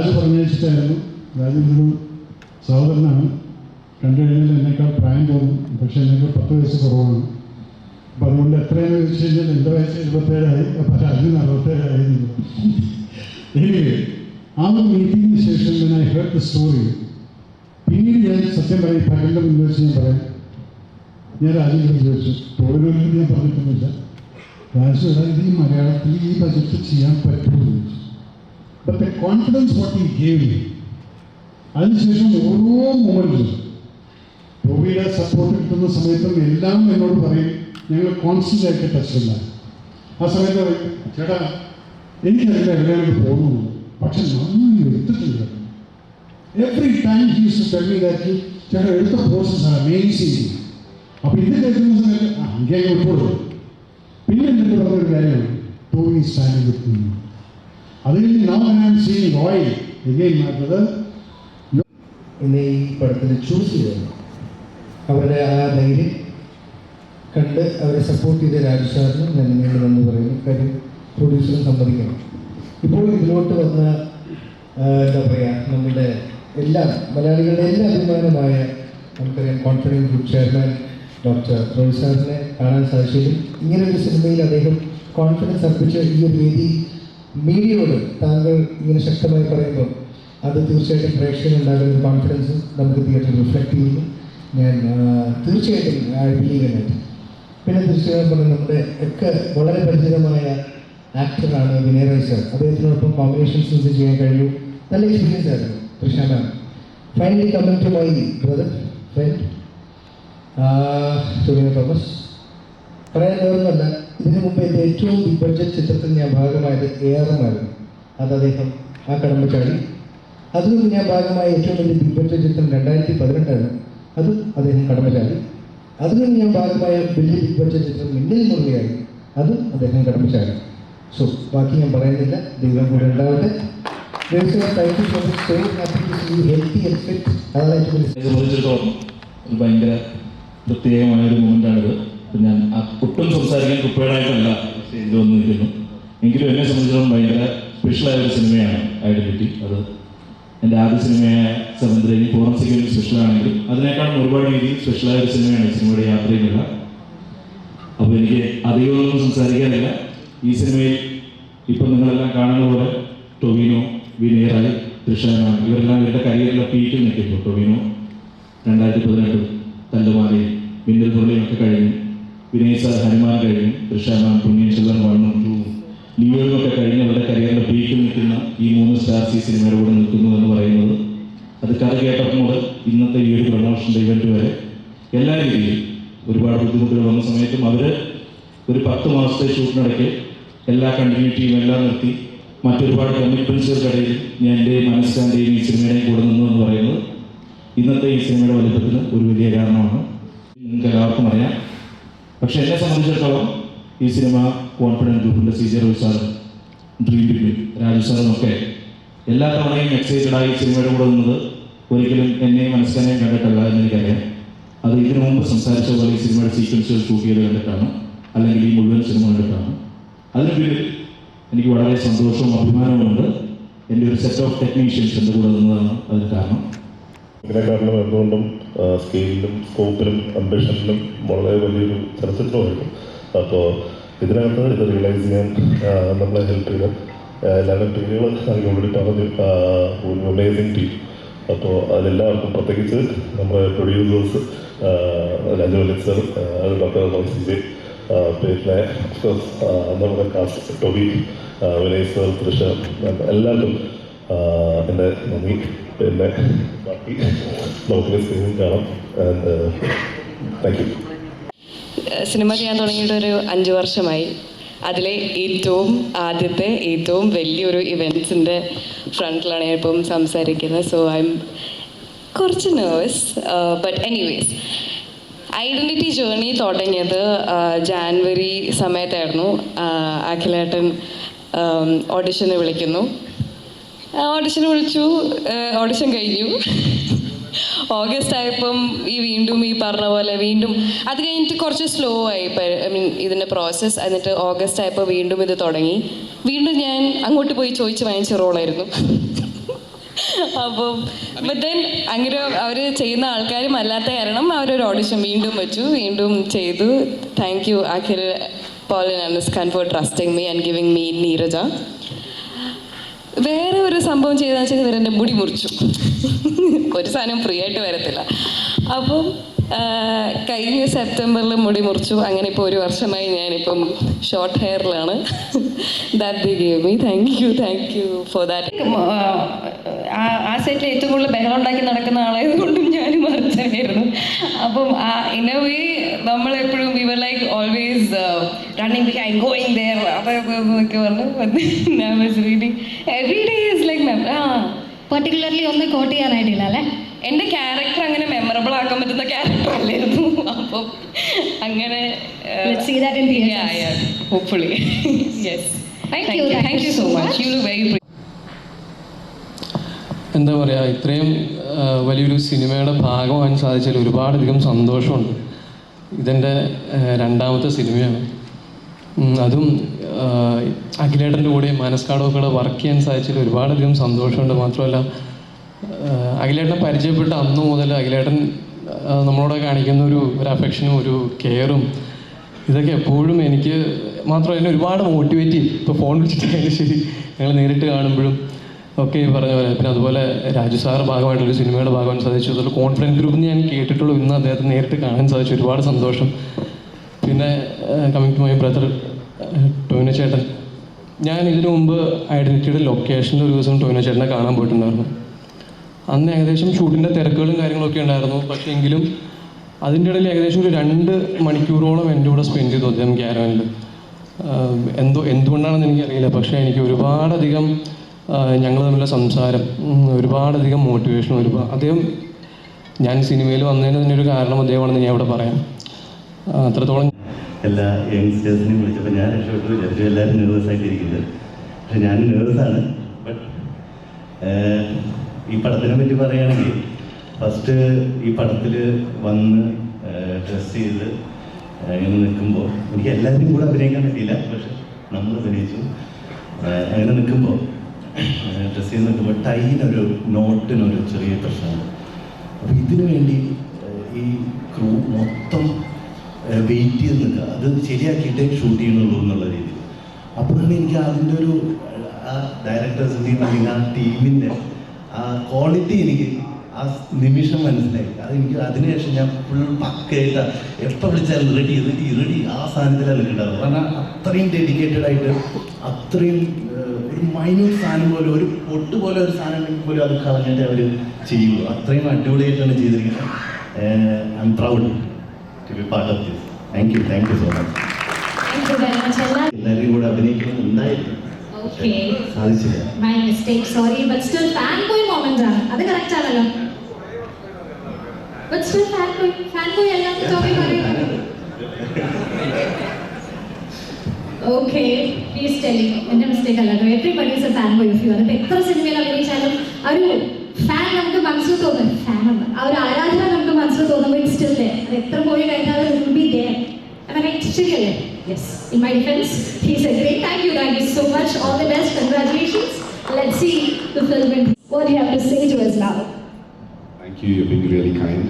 രാജു പറഞ്ഞയച്ചിട്ടായിരുന്നു. രാജുവിനൊരു സഹോദരനാണ്. കണ്ടു കഴിഞ്ഞാൽ എന്നേക്കാൾ പ്രായം തോന്നും, പക്ഷേ എന്നേക്കാൾ 10 വയസ്സ് കുറവാണ്. അപ്പം അതുകൊണ്ട് എത്രയെന്ന് ചോദിച്ചു കഴിഞ്ഞാൽ എൻ്റെ വയസ്സ് 27ആയി, അപ്പം രാജുവിന് 67ആയിരുന്നു. എനിവേ ആ ഒരു മീറ്റിങ്ങിന് ശേഷം ഞാൻ ഐ ഹേർഡ് ദ സ്റ്റോറി. പിന്നീട് ഞാൻ സത്യം പറയും, പകലിൻ്റെ മുന്നിൽ വെച്ച് ഞാൻ പറയാം, ഞാൻ രാജുവിനോട് ചോദിച്ചു, തൊഴിലൊന്നും ഞാൻ പറഞ്ഞിട്ടൊന്നുമില്ല, രാജു ഇത് ഈ മലയാളത്തിൽ ഈ ബജറ്റ് ചെയ്യാൻ പറ്റുമെന്ന് ചോദിച്ചു. But the confidence what he gave മി. അതിനുശേഷം ഓരോ മൊമെൻറ്റിലും ടോബിയുടെ സപ്പോർട്ട് കിട്ടുന്ന സമയത്തും എല്ലാം എന്നോട് പറയും, ഞങ്ങൾ കോൺസ്റ്റൻ്റ് ആയിട്ട് ടച്ചില്ല. ആ സമയത്ത് പറയും, ചേട്ടാ എനിക്കറിയില്ല എവിടെയാണ് പോകുന്നത്, പക്ഷെ നന്നായി എടുത്തിട്ടുണ്ട്. Every time he use to tell me that ചേട്ടാ എടുത്ത പ്രോസസ് ആണ് അമേസിങ്. അപ്പോൾ ഇത് കേൾക്കുന്ന സമയത്ത് അങ്ങനെ ഉൾപ്പെടും. പിന്നെ എന്നിട്ട് പറഞ്ഞൊരു കാര്യമാണ്, ടോബി സ്റ്റാൻഡിംഗ് വിത്ത് മീ. അത് കഴിഞ്ഞ് now I am seeing Roy again my brother. എന്നെ ഈ പടത്തിൽ ചൂസ് ചെയ്തത് അവരുടെ ആ ധൈര്യം കണ്ട് അവരെ സപ്പോർട്ട് ചെയ്ത രാജു സാറിന് ഞാൻ വീണ്ടും എന്ന് പറയുന്നു. കാര്യം പ്രൊഡ്യൂസറും സമ്മതിക്കണം. ഇപ്പോൾ ഇതിലോട്ട് വന്ന എന്താ പറയുക, നമ്മുടെ എല്ലാം മലയാളികളുടെ എല്ലാ അഭിമാനമായ നമുക്കറിയാം confidence group chairman doctor Roy സാറിനെ കാണാൻ സാധിച്ചതും ഇങ്ങനൊരു സിനിമയിൽ അദ്ദേഹം കോൺഫിഡൻസ് അർപ്പിച്ച ഈ ഒരു വേദി മീഡിയയോട് താങ്കൾ ഇങ്ങനെ ശക്തമായി പറയുമ്പോൾ അത് തീർച്ചയായിട്ടും പ്രേക്ഷകനുണ്ടാകുന്ന ഒരു കോൺഫിഡൻസ് നമുക്ക് തിയേറ്ററിൽ റിഫ്ലക്റ്റ് ചെയ്യുന്നു. ഞാൻ തീർച്ചയായിട്ടും ബിലീവ് ആയിട്ട്. പിന്നെ തീർച്ചയായും പറഞ്ഞാൽ നമ്മുടെ ഒക്കെ വളരെ പരിചിതമായ ആക്ടറാണ് വിനയ് റോയ് സാർ. അദ്ദേഹത്തിനോടൊപ്പം കോമ്പിനേഷൻസ് ചെയ്യാൻ കഴിയും. നല്ല എക്സ്പീരിയൻസ് ആയിരുന്നു Trisha ma'am. Finally coming to my brother friend Tovino Thomas. പറയാൻ വേറൊന്നുമല്ല, ഇതിനു മുമ്പ് എൻ്റെ ഏറ്റവും ബിഗ് ബഡ്ജറ്റ് ചിത്രത്തിൽ ഞാൻ ഭാഗമായത് ARM-ആയിരുന്നു. അത് അദ്ദേഹം ആ കടമ്പ ചാടി. അതുകൊണ്ട് ഞാൻ ഭാഗമായ ഏറ്റവും വലിയ ബിഗ് ബഡ്ജറ്റ് ചിത്രം 2018 അതും അദ്ദേഹം കടമ്പ ചാടി. അതുകൊണ്ട് ഞാൻ ഭാഗമായ വലിയ ബിഗ് ബഡ്ജറ്റ് ചിത്രം മിന്നൽ മുറുകയായി. അതും അദ്ദേഹം കടമ്പ ചാടി. സോ ബാക്കി ഞാൻ പറയുന്നില്ല, ദൈവം കൂടെ ഉണ്ടാവട്ടെ. സംബന്ധിച്ചിടത്തോളം ഒരു ഭയങ്കര പ്രത്യേകമായൊരു മൊമെൻ്റാണിത്. ഞാൻ ഒട്ടും സംസാരിക്കാൻ പ്രിപ്പയർഡായിട്ടല്ല സ്റ്റേജിൽ വന്നിരിക്കുന്നു. എങ്കിലും എന്നെ സംബന്ധിച്ചിടത്തോളം ഭയങ്കര സ്പെഷ്യലായ ഒരു സിനിമയാണ് ഐഡൻറ്റിറ്റി. അത് എൻ്റെ ആദ്യ സിനിമയായ സെവൻത്രയിൽ ഫോറൻസിക് ഒരു സ്പെഷ്യലാണെങ്കിലും അതിനേക്കാളും ഒരുപാട് രീതിയിൽ സ്പെഷ്യലായ ഒരു സിനിമയാണ് ഈ സിനിമയുടെ യാത്രയിലുള്ള. അപ്പോൾ എനിക്ക് അധികമൊന്നും സംസാരിക്കാനില്ല. ഈ സിനിമയിൽ ഇപ്പം നിങ്ങളെല്ലാം കാണുന്ന പോലെ ടൊവിനോ, വിനയ് റോയ്, തൃഷ മാം ഇവരെല്ലാം ഇവരുടെ കരിയറിലെ പീക്കിൽ നിൽക്കുന്നു. ടൊവിനോ 2018 തല്ലുമാലയും മിന്നൽ മുരളിയും ഒക്കെ കഴിഞ്ഞു. വിനയ് സാർ ഹനുമാൻ കഴിഞ്ഞു. തൃഷ മാം പുണ്യൻ ചെല്ലൻ 1 ഉം 2 ലീവറും ഒക്കെ കഴിഞ്ഞ് അവരുടെ കരിയറിലെ പീക്കിൽ നിൽക്കുന്ന ഈ 3 സ്റ്റാർസ് ഈ സിനിമയുടെ കൂടെ നിൽക്കുന്നു എന്ന് പറയുന്നത്, അത് കഥ കേട്ടപ്പോൾ മുതൽ ഇന്നത്തെ ഈ ഒരു പ്രൊമോഷൻ്റെ ഇവൻറ്റ് വരെ എല്ലാ രീതിയിലും ഒരുപാട് ബുദ്ധിമുട്ടുകൾ വന്ന സമയത്തും അവർ ഒരു 10 മാസത്തെ ഷൂട്ടിനിടയ്ക്ക് എല്ലാ കണ്ടിന്യൂറ്റിയും എല്ലാം നിർത്തി മറ്റൊരുപാട് കമ്മിറ്റ്മെൻറ്റ്സുകൾക്കിടയിൽ ഞാൻ എൻ്റെ മനസ്സിലാൻ്റെയും ഈ സിനിമയുടെയും കൂടെ നിന്നു എന്ന് പറയുന്നത് ഇന്നത്തെ ഈ സിനിമയുടെ വലിപ്പത്തിന് ഒരു വലിയ കാരണമാണ്. നിങ്ങൾക്ക് എല്ലാവർക്കും അറിയാം. പക്ഷെ എന്നെ സംബന്ധിച്ചിടത്തോളം ഈ സിനിമ കോൺഫിഡൻസ് ഗ്രൂപ്പിൻ്റെ CJ റോയ് സാറും ഡ്രീം ബിഗിൻ രാജു സാറും ഒക്കെ എല്ലാ തവണയും എക്സൈറ്റഡായി ഈ സിനിമയുടെ കൂടെ നിന്നത് ഒരിക്കലും എന്നെയും മനസ്സിലാനെയും കണ്ടിട്ടല്ല എന്നെനിക്കറിയാം. അത് ഇതിനു മുമ്പ് സംസാരിച്ച പോലെ ഈ സിനിമയുടെ സീക്വൻസുകൾ ഷൂട്ട് ചെയ്ത് കണ്ടിട്ടാണ്, അല്ലെങ്കിൽ ഈ മുഴുവൻ സിനിമ കണ്ടിട്ടാണ്. അതിന് പിന്നിൽ എനിക്ക് വളരെ സന്തോഷവും അഭിമാനവുമുണ്ട്. എൻ്റെ ഒരു സെറ്റ് ഓഫ് ടെക്നീഷ്യൻസ് എൻ്റെ കൂടെ നിന്നതാണ് അതിന് കാരണം. ഇതിനെ കാരണം എന്തുകൊണ്ടും സ്കെയിലിലും സ്കോപ്പിലും അംബിഷനിലും വളരെ വലിയൊരു ചലച്ചിത്രമായിരുന്നു. അപ്പോൾ ഇതിനകത്ത് ഇത് റിയലൈസ് ചെയ്യാൻ നമ്മളെ ഹെൽപ്പ് ചെയ്ത എല്ലാവരും ടീമുകൾ എനിക്ക് ഓൾറെഡി പറഞ്ഞു, ഒരു അമേസിങ് ടീം. അപ്പോൾ അതിലെല്ലാവർക്കും പ്രത്യേകിച്ച് നമ്മുടെ പ്രൊഡ്യൂസേഴ്സ് രാജു വല്ലിൻ സർ, ഡോക്ടർ CJ, പിന്നെ നമ്മുടെ കാസ്റ്റ് ടോബി, വിനയ് സർ, തൃഷ, എല്ലാവർക്കും എൻ്റെ നന്ദി. പിന്നെ ബാക്കി നമുക്ക് സ്ക്രീനിൽ കാണാം. And thank you. സിനിമ ചെയ്യാൻ തുടങ്ങിയിട്ട് ഒരു 5 വർഷമായി. അതിലെ ആദ്യത്തെ ഏറ്റവും വലിയൊരു ഇവൻറ്റ്സിൻ്റെ ഫ്രണ്ടിലാണ് ഞാൻ ഇപ്പം സംസാരിക്കുന്നത്. സോ ഐ എം കുറച്ച് nervous. But anyways, identity journey തുടങ്ങിയത് ജാനുവരി സമയത്തായിരുന്നു. അഖിലേട്ടൻ ഓഡിഷന് വിളിക്കുന്നു. ഓഡിഷൻ വിളിച്ചു, ഓഡിഷൻ കഴിഞ്ഞു. ഓഗസ്റ്റ് ആയപ്പം വീണ്ടും ഈ പറഞ്ഞ പോലെ വീണ്ടും അത് കഴിഞ്ഞിട്ട് കുറച്ച് സ്ലോ ആയി. ഐ മീൻ ഇതിൻ്റെ പ്രോസസ്സ്. എന്നിട്ട് ഓഗസ്റ്റ് ആയപ്പോൾ വീണ്ടും ഇത് തുടങ്ങി. വീണ്ടും ഞാൻ അങ്ങോട്ട് പോയി ചോദിച്ച് വാങ്ങിച്ച റോളായിരുന്നു. അപ്പം ദെൻ അങ്ങനെ അവർ ചെയ്യുന്ന ആൾക്കാരും അല്ലാത്ത കാരണം അവരൊരു ഓഡിഷൻ വീണ്ടും വെച്ചു, വീണ്ടും ചെയ്തു. Thank you Akhil, Paul and അനസ്കാൻ for trusting me and giving me Neeraja. വേറെ ഒരു സംഭവം ചെയ്തതെന്ന് വെച്ചാൽ ഇവരെൻ്റെ മുടി മുറിച്ചു. ഒരു സാധനം ഫ്രീ ആയിട്ട് വരത്തില്ല. അപ്പം കഴിഞ്ഞ സെപ്റ്റംബറിൽ മുടി മുറിച്ചു. അങ്ങനെ ഇപ്പോൾ 1 വർഷമായി ഞാനിപ്പം ഷോർട്ട് ഹെയറിലാണ്. That they gave me. Thank you for that. ആ സെറ്റിൽ ഏറ്റവും കൂടുതൽ ബഹളം ഉണ്ടാക്കി നടക്കുന്ന ആളായതുകൊണ്ടും ഞാനും അർച്ചനായിരുന്നു. അപ്പം ഇൻ എ വേ നമ്മളെപ്പോഴും we were like always running behind going there അതൊക്കെ പറഞ്ഞു. ഞാൻ was reading every day is like particularly ഒന്ന് കോട്ട് ചെയ്യാനായിട്ടില്ല അല്ലേ? എൻ്റെ ക്യാരക്ടർ അങ്ങനെ മെമ്മറബിൾ ആക്കാൻ പറ്റുന്ന ക്യാരക്ടർ അല്ലായിരുന്നു. അപ്പം അങ്ങനെ hopefully yes. Thank you so much. You look very. എന്താ പറയുക, ഇത്രയും വലിയൊരു സിനിമയുടെ ഭാഗമാകാൻ സാധിച്ചതിൽ ഒരുപാടധികം സന്തോഷമുണ്ട്. ഇതെൻ്റെ 2ാമത്തെ സിനിമയാണ്. അതും അഖിലേട്ടൻ്റെ കൂടെ മാനസ്കാടൊക്കെ വർക്ക് ചെയ്യാൻ സാധിച്ചതിൽ ഒരുപാടധികം സന്തോഷമുണ്ട്. മാത്രമല്ല അഖിലേട്ടനെ പരിചയപ്പെട്ട അന്ന് മുതൽ അഖിലേട്ടൻ നമ്മളോട് കാണിക്കുന്ന ഒരു അഫെക്ഷനും ഒരു കെയറും ഇതൊക്കെ എപ്പോഴും എനിക്ക് മാത്രമല്ല എന്നെ ഒരുപാട് മോട്ടിവേറ്റ് ചെയ്യും. ഇപ്പോൾ ഫോൺ വിളിച്ചിട്ടായാലും ശരി, ഞങ്ങൾ നേരിട്ട് കാണുമ്പോഴും ഒക്കെ പറഞ്ഞ പോലെ. പിന്നെ അതുപോലെ രാജു സാറ് ഭാഗമായിട്ടൊരു സിനിമയുടെ ഭാഗമാകാൻ സാധിച്ചു. അതുപോലെ കോൺഫിഡൻസ് ഗ്രൂപ്പ് ഞാൻ കേട്ടിട്ടുള്ളൂ. ഇന്ന് അദ്ദേഹത്തെ നേരിട്ട് കാണാൻ സാധിച്ചു. ഒരുപാട് സന്തോഷം. പിന്നെ coming to my brother Tovino ചേട്ടൻ, ഞാൻ ഇതിനു മുമ്പ് ഐഡൻറ്റിറ്റിയുടെ ലൊക്കേഷനിൽ ഒരു ദിവസം ടോവിനോ ചേട്ടനെ കാണാൻ പോയിട്ടുണ്ടായിരുന്നു. അന്ന് ഏകദേശം ഷൂട്ടിൻ്റെ തിരക്കുകളും കാര്യങ്ങളൊക്കെ ഉണ്ടായിരുന്നു. പക്ഷേ എങ്കിലും അതിൻ്റെ ഇടയിൽ ഏകദേശം ഒരു 2 മണിക്കൂറോളം എൻ്റെ കൂടെ സ്പെൻഡ് ചെയ്തു അദ്ദേഹം ക്യാരവനിൽ. എന്തുകൊണ്ടാണെന്ന് എനിക്കറിയില്ല. പക്ഷേ എനിക്ക് ഒരുപാടധികം ഞങ്ങൾ തമ്മിലുള്ള സംസാരം, ഒരുപാടധികം മോട്ടിവേഷൻ, അദ്ദേഹം ഞാൻ സിനിമയിൽ വന്നതിന് തന്നെ ഒരു കാരണം അദ്ദേഹമാണെന്ന് ഞാൻ ഇവിടെ പറയാം. അത്രത്തോളം എല്ലാ യങ്സ്റ്റേഴ്സിനെയും വിളിച്ചപ്പോൾ ഞാൻ രക്ഷപ്പെട്ടു വിചാരിച്ചു എല്ലാവരും നെർവസായിട്ടിരിക്കുന്നത്. പക്ഷെ ഞാൻ നെർവസാണ്. ബട്ട് ഈ പടത്തിനെ പറ്റി പറയുകയാണെങ്കിൽ ഫസ്റ്റ് ഈ പടത്തിൽ വന്ന് ഡ്രസ് ചെയ്ത് ഇങ്ങനെ നിൽക്കുമ്പോൾ എനിക്ക് എല്ലാവരും കൂടെ അഭിനയിക്കാൻ പറ്റിയില്ല. പക്ഷെ നമ്മൾ അഭിനയിച്ചു. അങ്ങനെ നിൽക്കുമ്പോൾ ഡ്രസ് ചെയ്ത് നിൽക്കുമ്പോൾ ടൈനൊരു നോട്ടിനൊരു ചെറിയ പ്രശ്നമാണ്. അപ്പോൾ ഇതിനു വേണ്ടി ഈ ക്രൂ മൊത്തം വെയിറ്റ് ചെയ്ത് നിൽക്കുക, അത് ശരിയാക്കിയിട്ടേ ഷൂട്ട് ചെയ്യണുള്ളൂ എന്നുള്ള രീതിയിൽ. അപ്പോഴാണ് എനിക്ക് അതിൻ്റെ ഒരു ആ ഡയറക്ടേഴ്സിൻ്റെയും അല്ലെങ്കിൽ ആ ടീമിൻ്റെ ആ ക്വാളിറ്റി എനിക്ക് ആ നിമിഷം മനസ്സിലായി. അതെനിക്ക് അതിനുശേഷം ഞാൻ ഫുൾ പക്കയായിട്ട് എപ്പോൾ വിളിച്ചാലും റെഡി ആ സാധനത്തിലാണ് നിൽക്കേണ്ടത്. കാരണം അത്രയും ഡെഡിക്കേറ്റഡ് ആയിട്ട് അത്രയും ഒരു മൈന്യൂട്ട് സാധനം പോലെ ഒരു പൊട്ട് പോലെ ഒരു സാധനം ഉണ്ടെങ്കിൽ പോലും അത് കളഞ്ഞിട്ട് അവർ ചെയ്യുള്ളൂ. അത്രയും അടിപൊളിയായിട്ടാണ് ചെയ്തിരിക്കുന്നത്. I am proud to be part of this. Thank you so much. Thank you very much. എല്ലാവരും കൂടെ അഭിനയിക്കുന്നുണ്ടായിരുന്നു. Okay. സാധിച്ചില്ല. My mistake, sorry, but still fanboy moment ആണ്. അത് കറക്റ്റ് ആണല്ലോ. But still fanboy അല്ലാത്ത ടോപ്പിക് പറയുന്നു. Okay, please tell me. എൻ്റെ mistake അല്ലല്ലോ. Everybody is a fanboy of you. അതിപ്പോൾ എത്ര സിനിമയിൽ അഭിനയിച്ചാലും ഒരു ഫാൻ നമുക്ക് മനസ്സിൽ തോന്നും. ഫാൻ എന്ന് ആ ഒരു ആരാധന നമുക്ക് മനസ്സിൽ തോന്നുമ്പോൾ ഇറ്റ്സ് സ്റ്റിൽ ദേർ. അത് എത്ര പോയി കഴിഞ്ഞാലും it will be there. Am I right? ശരിയല്ലേ? Yes. In my defense, he's a great. Thank you so much. All the best. Congratulations. Let's see the film. What do you have to say to us now? Thank you. You've been really kind.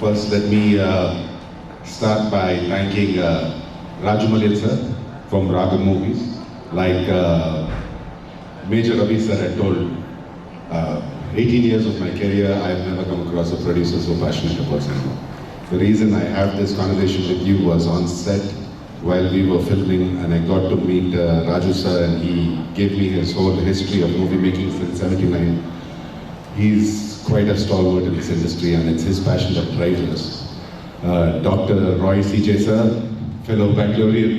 First, let me start by thanking Raju Malil sir from Raga Movies. Like Major Ravi sir had told, 18 years of my career, I have never come across a producer so passionate about cinema. The reason I have this conversation with you was on set while we were filming, and I got to meet Raju sir, and he gave me his whole history of movie making since '79. He's quite a stalwart in this industry, and it's his passion that drives us. Dr. Roy C.J. sir, fellow Bangalorean,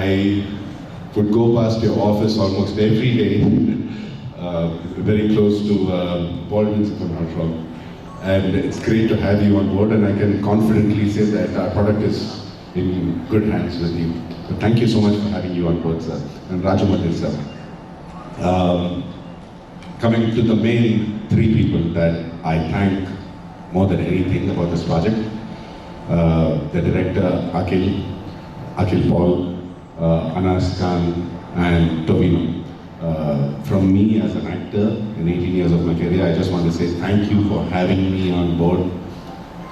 I would go past your office almost every day, very close to Baldwin's, if I'm not wrong. And it's great to have you on board, and I can confidently say that our product is in good hands with you. So thank you so much for having you on board, sir. And Raju Malil sir. Coming to the main 3 people that I thank more than anything about this project, the director Akhil Paul, Anas Khan, and Tovino. from me as an actor in 18 years of my career. I just want to say thank you for having me on board.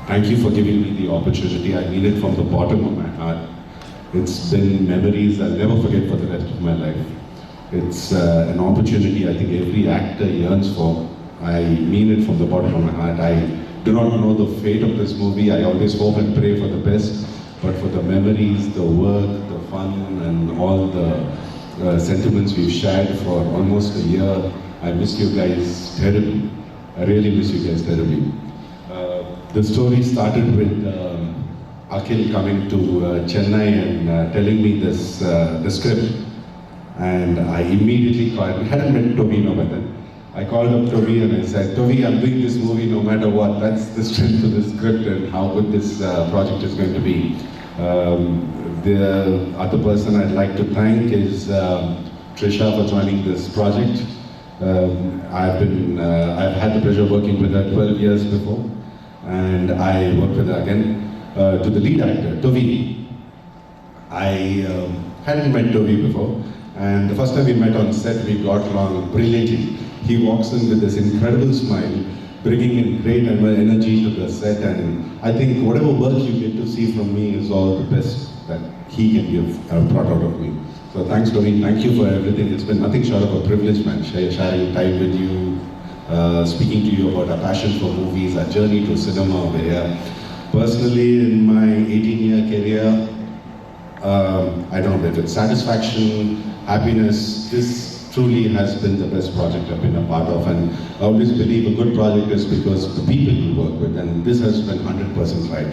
Thank you for giving me the opportunity. I mean it from the bottom of my heart. It's been memories I'll never forget for the rest of my life. It's an opportunity I think every actor yearns for. I mean it from the bottom of my heart. I do not know the fate of this movie. I always hope and pray for the best. But for the memories, the work, the fun, and all the sentiments we've shared for almost a year, I miss you guys terribly. I really miss you guys terribly. The story started with Akhil coming to Chennai and telling me the script, and I immediately called. I hadn't met Tovino by then. I called up Tovi and I said, Tovi, I'm doing this movie no matter what. That's the strength of the script and how good this project is going to be. The other person I'd like to thank is Trisha for joining this project. I've had the pleasure of working with her 12 years before, and I worked with her again. To the lead actor, Tovi. I hadn't met Tovi before, and the first time we met on set, we got along brilliantly. He walks in with this incredible smile, bringing in great energy to the set, and I think whatever work you get to see from me is all the best that he can give brought out of me. So thanks, Tovi. Thank you for everything. It's been nothing short of a privilege, man, sharing time with you, speaking to you about our passion for movies, our journey to cinema over here. Personally, in my 18-year career, I don't know if it's satisfaction, happiness, this truly has been the best project I've been a part of, and I always believe a good project is because the people you work with, and this has been 100% right.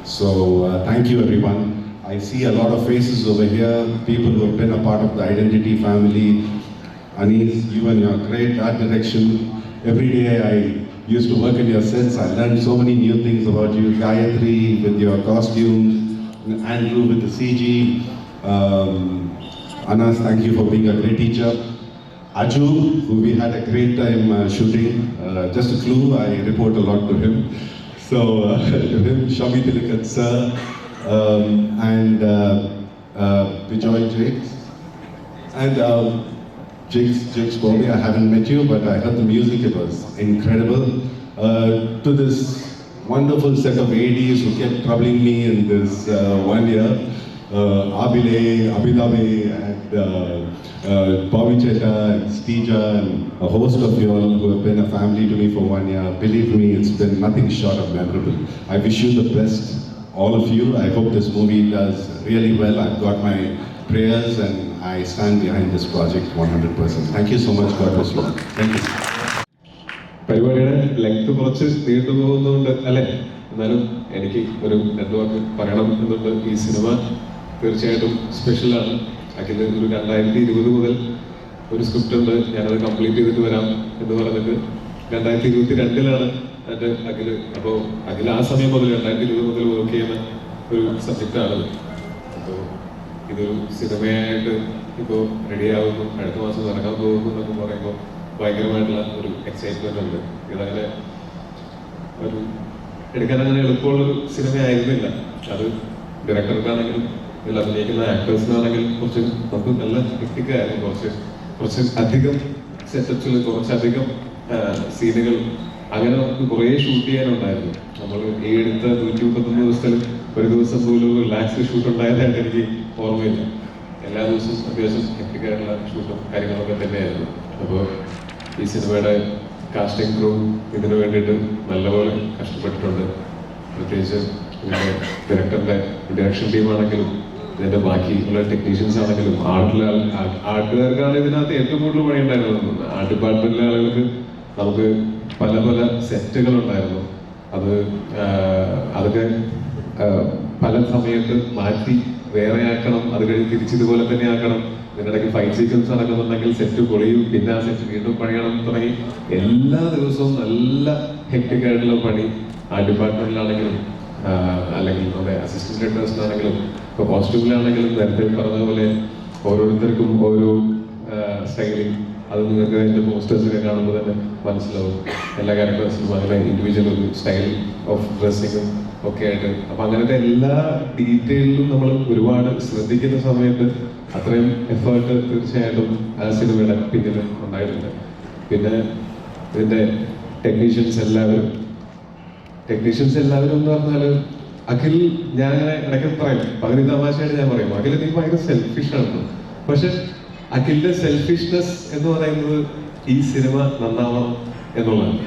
So thank you everyone. I see a lot of faces over here, people who have been a part of the Identity family. Anis, you and your great art direction. Every day I used to work in your sets. I learned so many new things about you. Gayatri with your costumes, Andrew with the CG. Anas, thank you for being a great teacher. Aju, who we had a great time shooting. Just a clue, I report a lot to him. So to him, Shami Tilikat sir, and Bijoy Jakes. And Jakes Bobby, I haven't met you, but I heard the music, it was incredible. To this wonderful set of ADs who kept troubling me in this 1 year, Abile, Abidabe, and Bobby Cheta, and Stija, and a host of you all who have been a family to me for 1 year. Believe me, it's been nothing short of memorable. I wish you the best, all of you. I hope this movie does really well. I've got my prayers and I stand behind this project 100%. Thank you so much. God bless you. Thank you. പരിപാടിയുടെ length കുറച്ച് നീണ്ടു പോകുന്നുണ്ട് അല്ലേ? എന്നാലും എനിക്ക് ഒരു രണ്ടു വാക്ക് പറയണം എന്നുണ്ട്. ഈ സിനിമ തീർച്ചയായിട്ടും സ്പെഷ്യലാണ്. അഖിൽ ഒരു 2020 മുതൽ ഒരു സ്ക്രിപ്റ്റ് ഉണ്ട്, ഞാനത് കംപ്ലീറ്റ് ചെയ്തിട്ട് വരാം എന്ന് പറഞ്ഞിട്ട് 2022 എൻ്റെ അഖിൽ. അപ്പോൾ അഖിൽ ആ സമയം മുതൽ 2020 മുതൽ വർക്ക് ചെയ്യുന്ന ഒരു സബ്ജക്റ്റാണ്. അപ്പോൾ ഇതൊരു സിനിമയായിട്ട് ഇപ്പോൾ റെഡിയാവുന്നു, അടുത്ത മാസം ഇറങ്ങാൻ പോകുന്നു എന്നൊക്കെ പറയുമ്പോൾ ഭയങ്കരമായിട്ടുള്ള ഒരു എക്സൈറ്റ്മെന്റ് ഉണ്ട്. ഇതങ്ങനെ ഒരു എടുക്കാൻ അങ്ങനെ എളുപ്പമുള്ളൊരു സിനിമയായിരുന്നില്ല. അത് ഡയറക്ടർക്കാണെങ്കിലും ഇതിൽ അഭിനയിക്കുന്ന ആക്ടേഴ്സിനാണെങ്കിലും കുറച്ച് നമുക്ക് നല്ല ഹെക്ടിക്കായിരുന്നു. കുറച്ച് അധികം സെറ്റപ്സിൽ കുറച്ചധികം സീനുകൾ അങ്ങനെ നമുക്ക് കുറേ ഷൂട്ട് ചെയ്യാനുണ്ടായിരുന്നു. നമ്മൾ ഈ എടുത്ത 139 ദിവസത്തിൽ ഒരു ദിവസം പോലും ഒരു റിലാക്സ്ഡ് ഷൂട്ട് ഉണ്ടായതായിട്ട് എനിക്ക് ഓർമ്മയില്ല. എല്ലാ ദിവസവും അത്യാവശ്യം ഹെക്ടിക്കായിട്ടുള്ള ഷൂട്ടും കാര്യങ്ങളൊക്കെ തന്നെയായിരുന്നു. അപ്പോൾ ഈ സിനിമയുടെ കാസ്റ്റിംഗ് ക്രൂ ഇതിനു വേണ്ടിയിട്ട് നല്ലപോലെ കഷ്ടപ്പെട്ടിട്ടുണ്ട്. പ്രത്യേകിച്ച് ഇതിൻ്റെ ഡയറക്ടറിൻ്റെ ഡയറക്ഷൻ ടീമാണെങ്കിലും ഇതിൻ്റെ ബാക്കിയുള്ള ടെക്നീഷ്യൻസ് ആണെങ്കിലും ആർട്ടുകാർക്കാണ് ഇതിനകത്ത് ഏറ്റവും കൂടുതൽ പണിയുണ്ടായിരുന്നത്. ആർട്ട് ഡിപ്പാർട്ട്മെൻറ്റിലെ ആളുകൾക്ക് നമുക്ക് പല പല സെറ്റുകളുണ്ടായിരുന്നു. അതൊക്കെ പല സമയത്ത് മാറ്റി വേറെ ആക്കണം, അത് കഴിഞ്ഞ് തിരിച്ചിതുപോലെ തന്നെ ആക്കണം. ഇതിനിടയ്ക്ക് ഫൈറ്റ് സീക്വൻസ് നടക്കുന്നുണ്ടെങ്കിൽ സെറ്റ് പൊളിയും, പിന്നെ ആ സെറ്റ് വീണ്ടും പണിയണം തുടങ്ങി എല്ലാ ദിവസവും നല്ല ഹെക്ടിക് ആയിട്ടുള്ള പണി ആ ഡിപ്പാർട്ട്മെന്റിലാണെങ്കിലും അല്ലെങ്കിൽ നമ്മുടെ അസിസ്റ്റന്റ് ഡയറക്ടേഴ്സിനാണെങ്കിലും ഇപ്പോൾ കോസ്റ്റ്യൂമിലാണെങ്കിലും നേരത്തെ പറഞ്ഞതുപോലെ ഓരോരുത്തർക്കും ഓരോ സ്റ്റൈലിംഗ് അത് നിങ്ങൾക്ക് അതിൻ്റെ പോസ്റ്റേഴ്സൊക്കെ കാണുമ്പോൾ തന്നെ മനസ്സിലാവും. എല്ലാ ക്യാരക്ടേഴ്സിനും അങ്ങനെ ഇൻഡിവിജ്വൽ ഒരു സ്റ്റൈൽ ഓഫ് ഡ്രസ്സിങ്ങും ഒക്കെ ആയിട്ട്. അപ്പം അങ്ങനത്തെ എല്ലാ ഡീറ്റെയിലും നമ്മൾ ഒരുപാട് ശ്രദ്ധിക്കുന്ന സമയത്ത് അത്രയും എഫേർട്ട് തീർച്ചയായിട്ടും ആ സിനിമയുടെ പിന്നിൽ ഉണ്ടായിട്ടുണ്ട്. പിന്നെ ഇതിൻ്റെ ടെക്നീഷ്യൻസ് എല്ലാവരും എന്ന് പറഞ്ഞാൽ അഖിൽ, ഞാൻ അങ്ങനെ ഇടയ്ക്ക് പറയും, പകുതി തമാശയായിട്ട് ഞാൻ പറയും, അഖിൽ നീ ഭയങ്കര സെൽഫിഷാണ്. പക്ഷെ അഖിലിന്റെ സെൽഫിഷ്നെസ് എന്ന് പറയുന്നത് ഈ സിനിമ നന്നാവണം എന്നുള്ളതാണ്.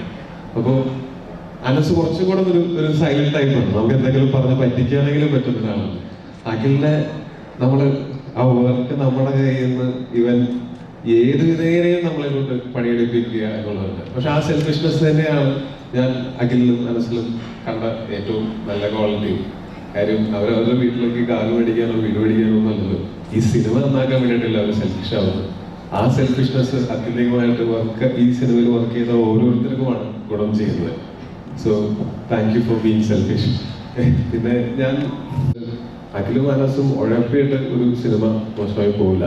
അപ്പോൾ അനസ് കുറച്ചും കൂടെ ഒരു സൈലന്റ് ടൈപ്പാണ്. നമുക്ക് എന്തെങ്കിലും പറഞ്ഞ് പറ്റിക്കുകയാണെങ്കിലും പറ്റുന്ന ഒരാളാണ്. അഖിലിനെ നമ്മൾ ആ വർക്ക് നമ്മുടെ കയ്യിൽ നിന്ന് ഇവൻ ഏത് വിധേനയും നമ്മളെ കൊണ്ട് പണിയെടുപ്പിക്കുക എന്നുള്ളതാണ്. പക്ഷെ ആ സെൽഫിഷ്നെസ് തന്നെയാണ് ഞാൻ അഖിലിലും അനസിലും കണ്ട ഏറ്റവും നല്ല ക്വാളിറ്റി. കാര്യം അവരവരുടെ വീട്ടിലേക്ക് കാറ് മേടിക്കാനോ വീട് മേടിക്കാനോ ഒന്നുമല്ലല്ലോ, ഈ സിനിമ നന്നാക്കാൻ വേണ്ടിയിട്ടല്ല അവർ സെൽഫിഷ് ആവുന്നത്. ആ സെൽഫിഷ്നെസ് അത്യന്തികമായിട്ട് ഈ സിനിമയിൽ വർക്ക് ചെയ്ത ഓരോരുത്തർക്കുമാണ് ഗുണം ചെയ്യുന്നത്. So thank you for being selfish. പിന്നെ ഞാൻ അഖിലും അനസും ഉഴപ്പിയിട്ട് ഒരു സിനിമ മോശമായി പോവില്ല.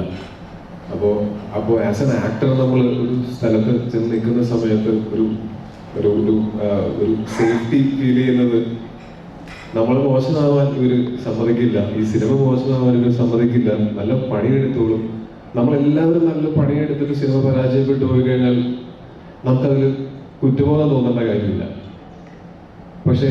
അപ്പോൾ ആസ് എൻ ആക്ടർ നമ്മൾ ഒരു സ്ഥലത്ത് ചെന്ന് നിൽക്കുന്ന സമയത്ത് ഒരു സേഫ്റ്റി ഫീൽ ചെയ്യുന്നത്, നമ്മൾ മോശമാവാൻ ഇവർ സമ്മതിക്കില്ല, ഈ സിനിമ മോശമാവാൻ ഇവർ സമ്മതിക്കില്ല, നല്ല പണിയെടുത്തോളും. നമ്മളെല്ലാവരും നല്ല പണിയെടുത്തിട്ട് സിനിമ പരാജയപ്പെട്ടു പോയി കഴിഞ്ഞാൽ നമുക്കതിൽ കുറ്റബോധം തോന്നേണ്ട കാര്യമില്ല. പക്ഷെ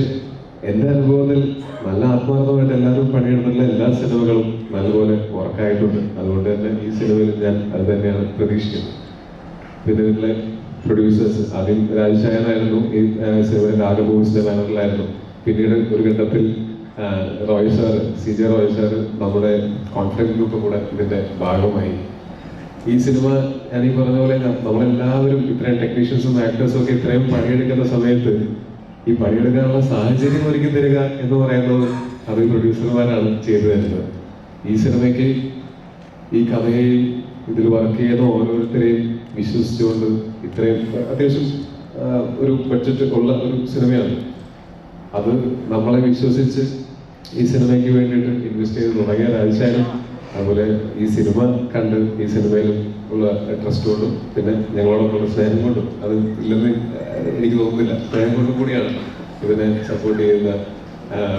എൻ്റെ അനുഭവത്തിൽ നല്ല ആത്മാർത്ഥമായിട്ട് എല്ലാവരും പണിയെടുത്തുള്ള എല്ലാ സിനിമകളും നല്ലപോലെ വർക്കായിട്ടുണ്ട്. അതുകൊണ്ട് തന്നെ ഈ സിനിമയിൽ ഞാൻ അത് തന്നെയാണ് പ്രതീക്ഷിക്കുന്നത്. പിന്നെ ഇതിലെ പ്രൊഡ്യൂസേഴ്സ് ആദ്യം രാജശേഖരനായിരുന്നു, ഈ സിനിമയിൽ രാഗ മൂവീസിന്റെ ബാനറിലായിരുന്നു. പിന്നീട് ഒരു ഘട്ടത്തിൽ Roy sir, CJ Roy sir നമ്മുടെ കോൺഫിഡൻസ് ഗ്രൂപ്പ് കൂടെ ഇതിന്റെ ഭാഗമായി. ഈ സിനിമ ഞാൻ ഈ പറഞ്ഞ പോലെ നമ്മളെല്ലാവരും ഇത്രയും ടെക്നീഷ്യൻസും ആക്ടേഴ്സും ഒക്കെ ഇത്രയും പണിയെടുക്കുന്ന സമയത്ത് ഈ പണിയെടുക്കാനുള്ള സാഹചര്യം ഒരുക്കി തരിക എന്ന് പറയുന്നത് അത് പ്രൊഡ്യൂസർമാരാണ് ചെയ്തു തരുന്നത്. ഈ സിനിമയ്ക്ക് ഈ കഥയെയും ഇതിൽ വർക്ക് ചെയ്യുന്ന ഓരോരുത്തരെയും വിശ്വസിച്ചുകൊണ്ട് ഇത്രയും അത്യാവശ്യം ഒരു ബഡ്ജറ്റ് ഉള്ള ഒരു സിനിമയാണ്. അത് നമ്മളെ വിശ്വസിച്ച് ഈ സിനിമയ്ക്ക് വേണ്ടിയിട്ട് ഇൻവെസ്റ്റ് ചെയ്ത് തുടങ്ങിയ രാജശേഖരൻ, അതുപോലെ ഈ സിനിമ കണ്ട് ഈ സിനിമയിൽ ഉള്ള ട്രസ്റ്റ് കൊണ്ടും പിന്നെ ഞങ്ങളോടൊപ്പമുള്ള സ്നേഹം കൊണ്ടും, അത് ഇല്ലെന്ന് എനിക്ക് തോന്നുന്നില്ല, സ്നേഹം കൊണ്ടും കൂടിയാണ് ഇതിനെ സപ്പോർട്ട് ചെയ്യുന്ന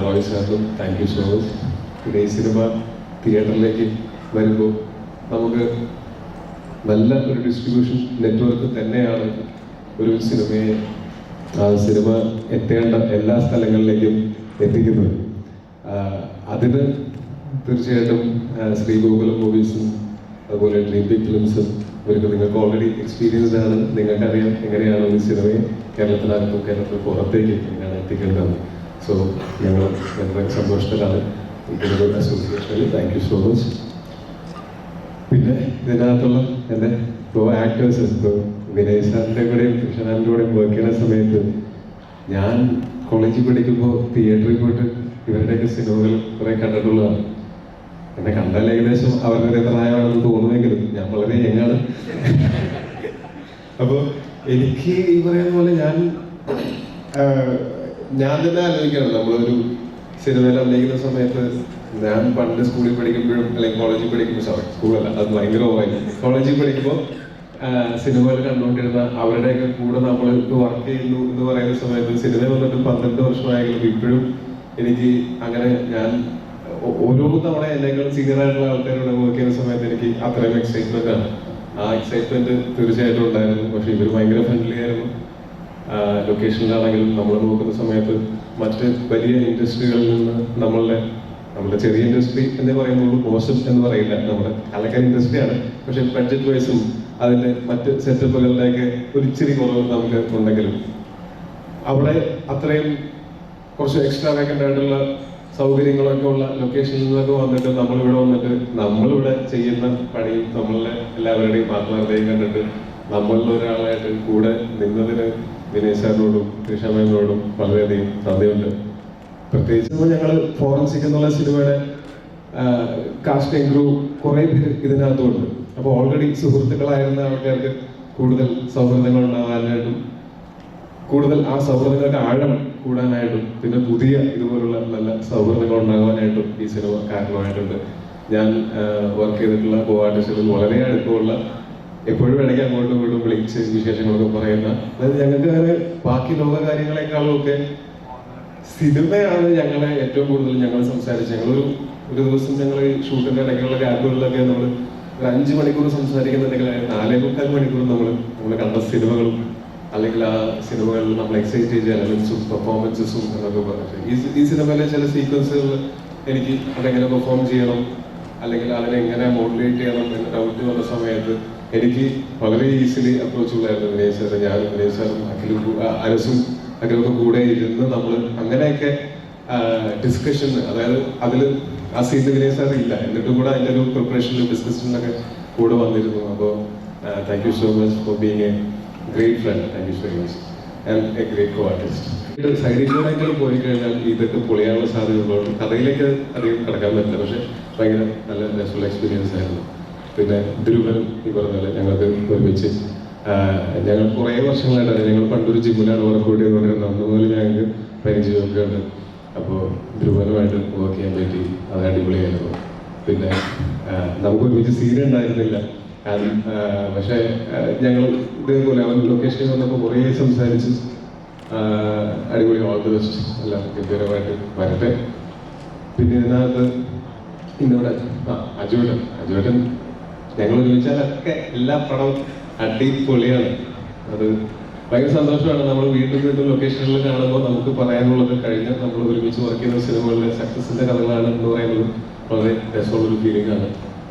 റോയ് സാറിനും താങ്ക് യു സോ മച്ച്. പിന്നെ ഈ സിനിമ തിയേറ്ററിലേക്ക് വരുമ്പോൾ നമുക്ക് നല്ല ഒരു ഡിസ്ട്രിബ്യൂഷൻ നെറ്റ്വർക്ക് തന്നെയാണ് ഒരു സിനിമയെ സിനിമ എത്തേണ്ട എല്ലാ സ്ഥലങ്ങളിലേക്കും എത്തിക്കുന്നത്. അതിന് തീർച്ചയായിട്ടും ശ്രീ ഗോകുലം മൂവീസും അതുപോലെ ഡ്രീം ബിഗ് ഫിലിംസും ഇവർക്ക് നിങ്ങൾക്ക് ഓൾറെഡി എക്സ്പീരിയൻസ്ഡ് ആണ്. നിങ്ങൾക്കറിയാം എങ്ങനെയാണ് ഒരു സിനിമയെ കേരളത്തിനകത്തും കേരളത്തിന് പുറത്തേക്ക് എങ്ങനെയാണ് എത്തിക്കേണ്ടത്. സോ ഞങ്ങൾ വളരെ സന്തോഷത്തിലാണ് ഇങ്ങനൊരു അസോസിയേഷനിൽ. Thank you so much. പിന്നെ ഇതിനകത്തുള്ള എൻ്റെ ആക്ടേഴ്സ്, ഇപ്പോൾ വിനയ് സാറിൻ്റെ കൂടെയും കൃഷ്ണനാഥിൻ്റെ കൂടെയും വർക്ക് ചെയ്യുന്ന സമയത്ത് ഞാൻ കോളേജിൽ പഠിക്കുമ്പോൾ തിയേറ്ററിൽ പോയിട്ട് ഇവരുടെയൊക്കെ സിനിമകൾ കുറെ കണ്ടിട്ടുള്ളതാണ്. എന്നെ കണ്ടാൽ ഏകദേശം അവരുടെ പ്രായമാണെന്ന് തോന്നുമെങ്കിലും ഞാൻ വളരെ യങ്ങാണ്. അപ്പോൾ എനിക്ക് ഈ പറയുന്ന പോലെ ഞാൻ തന്നെ ആലോചിക്കുകയാണ്, നമ്മളൊരു സിനിമയിൽ അഭിനയിക്കുന്ന സമയത്ത് ഞാൻ പണ്ട് സ്കൂളിൽ പഠിക്കുമ്പോഴും അല്ലെങ്കിൽ കോളേജിൽ പഠിക്കുമ്പോൾ, സ്കൂളല്ല അത് ഭയങ്കര ഓർമ്മ, കോളേജിൽ പഠിക്കുമ്പോൾ സിനിമകൾ കണ്ടുകൊണ്ടിരുന്ന അവരുടെയൊക്കെ കൂടെ നമ്മൾ വർക്ക് ചെയ്യുന്നു എന്ന് പറയുന്ന സമയത്ത് സിനിമ വന്നിട്ട് 12 വർഷമായെങ്കിലും ഇപ്പോഴും എനിക്ക് അങ്ങനെ ഞാൻ ഓരോ തവണ എന്നേക്കാൾ സീനിയർ ആയിട്ടുള്ള ആൾക്കാരോട് വർക്ക് ചെയ്യുന്ന സമയത്ത് എനിക്ക് അത്രയും എക്സൈറ്റ്മെന്റ് ആണ്. ആ എക്സൈറ്റ്മെന്റ് തീർച്ചയായിട്ടും ഉണ്ടായിരുന്നു. പക്ഷെ ഇവർ ഭയങ്കര ഫ്രണ്ട്ലി ആയിരുന്നു. ലൊക്കേഷനിലാണെങ്കിലും നമ്മൾ നോക്കുന്ന സമയത്ത് മറ്റ് വലിയ ഇൻഡസ്ട്രികളിൽ നിന്ന് നമ്മുടെ ചെറിയ ഇൻഡസ്ട്രി എന്നേ പറയുന്നുള്ളൂ, മോശം എന്ന് പറയില്ല, നമ്മുടെ കലക്കൻ ഇൻഡസ്ട്രിയാണ്. പക്ഷെ ബഡ്ജറ്റ് വൈസും അതിൻ്റെ മറ്റ് സെറ്റപ്പുകളിലേക്ക് ഒരു ഇച്ചിരി കുറവ് നമുക്ക് ഉണ്ടെങ്കിലും അവിടെ അത്രയും കുറച്ച് എക്സ്ട്രാ വേക്കൻ്റ് ആയിട്ടുള്ള സൗകര്യങ്ങളൊക്കെ ഉള്ള ലൊക്കേഷനിൽ നിന്നൊക്കെ വന്നിട്ട് നമ്മളിവിടെ ചെയ്യുന്ന പണിയും നമ്മളുടെ എല്ലാവരുടെയും ആത്മാർത്ഥതയും കണ്ടിട്ട് നമ്മളിൽ ഒരാളായിട്ട് കൂടെ നിന്നതിന് വിനയ് സാറിനോടും കൃഷ്ണമേനോടും വളരെയധികം നന്ദിയുണ്ട്. പ്രത്യേകിച്ച് ഞങ്ങൾ ഫോറൻസിക് എന്നുള്ള സിനിമയുടെ കാസ്റ്റിംഗ് ക്രൂ കുറേ പേര് ഇതിനകത്തുണ്ട്. അപ്പോൾ ഓൾറെഡി സുഹൃത്തുക്കളായിരുന്ന ആൾക്കാർക്ക് കൂടുതൽ സൗഹൃദങ്ങൾ ഉണ്ടാകാനായിട്ടും കൂടുതൽ ആ സൗഹൃദങ്ങൾക്ക് ആഴം കൂടാനായിട്ടും പിന്നെ പുതിയ ഇതുപോലുള്ള നല്ല സൗഹൃദങ്ങൾ ഉണ്ടാകാനായിട്ടും ഈ സിനിമ കാരണമായിട്ടുണ്ട്. ഞാൻ വർക്ക് ചെയ്തിട്ടുള്ള കോ-ആർട്ടിസ്റ്റുകളിൽ വളരെ അടുപ്പമുള്ള, എപ്പോഴും ഇടയ്ക്ക് അങ്ങോട്ടും ഇങ്ങോട്ടും വിളിച്ച് വിശേഷങ്ങളൊക്കെ പറയുന്ന, അതായത് ഞങ്ങൾക്ക് അങ്ങനെ ബാക്കി ലോക കാര്യങ്ങളെക്കാളും ഒക്കെ സിനിമയാണ് ഞങ്ങളെ ഏറ്റവും കൂടുതൽ ഞങ്ങൾ സംസാരിച്ച് ഞങ്ങളൊരു ഒരു ദിവസം ഞങ്ങൾ ഈ ഷൂട്ടിൻ്റെ ഇടയ്ക്കുള്ള ഗ്യാപ്പുകളിലൊക്കെ നമ്മൾ ഒരു 5 മണിക്കൂർ സംസാരിക്കുന്നുണ്ടെങ്കിൽ 4.25 മണിക്കൂർ നമ്മൾ കണ്ട സിനിമകളും അല്ലെങ്കിൽ ആ സിനിമകളിൽ നമ്മൾ എക്സൈറ്റ് ചെയ്ത എലമെന്റ്സും പെർഫോമൻസസും എന്നൊക്കെ പറഞ്ഞിട്ട് ഈ സിനിമയിലെ ചില സീക്വൻസുകൾ എനിക്ക് അതെങ്ങനെ പെർഫോം ചെയ്യണം അല്ലെങ്കിൽ അതിനെ എങ്ങനെ മോഡുലേറ്റ് ചെയ്യണം എന്ന് ഡൗട്ട് വന്ന സമയത്ത് എനിക്ക് വളരെ ഈസിലി അപ്രോച്ചബിൾ ആയിരുന്നു വിനേഷ് സാറ്. ഞാനും വിനേഷ് സാറും അനസും അഖിലൊക്കെ കൂടെ ഇരുന്ന് നമ്മൾ അങ്ങനെയൊക്കെ ഡിസ്കഷൻ, അതായത് അതിൽ ആ സീനിൽ വിനേഷ് സാർ ഇല്ല, എന്നിട്ടും കൂടെ അതിൻ്റെ ഒരു പ്രിപ്പറേഷനിലും ഡിസ്കഷനിലൊക്കെ കൂടെ വന്നിരുന്നു. അപ്പോൾ thank you so much for being a great friend. Thank you so much and a great co artist. സൈഡിൽ കൂടെ പോയി കഴിഞ്ഞാൽ ഇതൊക്കെ പൊളിയാനുള്ള സാധ്യതകളുണ്ട്. കഥയിലേക്ക് അധികം കിടക്കാൻ പറ്റില്ല, പക്ഷെ ഭയങ്കര നല്ല രസമുള്ള എക്സ്പീരിയൻസ് ആയിരുന്നു. പിന്നെ ധ്രുവനും ഈ പറഞ്ഞ പോലെ ഞങ്ങൾക്ക് ഒരുമിച്ച് ഞങ്ങൾ കുറേ വർഷങ്ങളായിട്ട് ഞങ്ങൾ പണ്ടൊരു ജിമ്മിലാണ് വർക്കൗട്ട് ചെയ്തുകൊണ്ടിരുന്നത്. അന്ന് മുതൽ ഞങ്ങൾക്ക് പരിചയമൊക്കെ ഉണ്ട്. അപ്പോൾ ധ്രുവനുമായിട്ട് വർക്ക് ചെയ്യാൻ പറ്റി, അത് അടിപൊളിയായിരുന്നു. പിന്നെ നമുക്ക് ഒരുമിച്ച് സീൻ ഉണ്ടായിരുന്നില്ല, പക്ഷേ ഞങ്ങൾ ഇതേപോലെ അവൻ ലൊക്കേഷനിൽ വന്നപ്പോൾ കുറേ സംസാരിച്ച് അടിപൊളി ഓൾ ദി ബെസ്റ്റ്, എല്ലാം ഗംഭീരമായിട്ട് വരട്ടെ. പിന്നെ ഇതിനകത്ത് ഇന്നിവിടെ അജുവേട്ടൻ ഞങ്ങൾ ഒരുമിച്ചാലൊക്കെ എല്ലാ പടവും അടിപൊളിയാണ്. അത് ഭയങ്കര സന്തോഷമാണ്. നമ്മൾ വീണ്ടും ലൊക്കേഷനിൽ കാണുമ്പോൾ നമുക്ക് പറയാനുള്ളത് കഴിഞ്ഞ നമ്മൾ ഒരുമിച്ച് വർക്ക് ചെയ്യുന്ന സിനിമകളിലെ സക്സസിന്റെ കഥകളാണ് എന്ന് പറയുന്നത് വളരെ രസമുള്ളൊരു ഫീലിംഗ് ആണ്.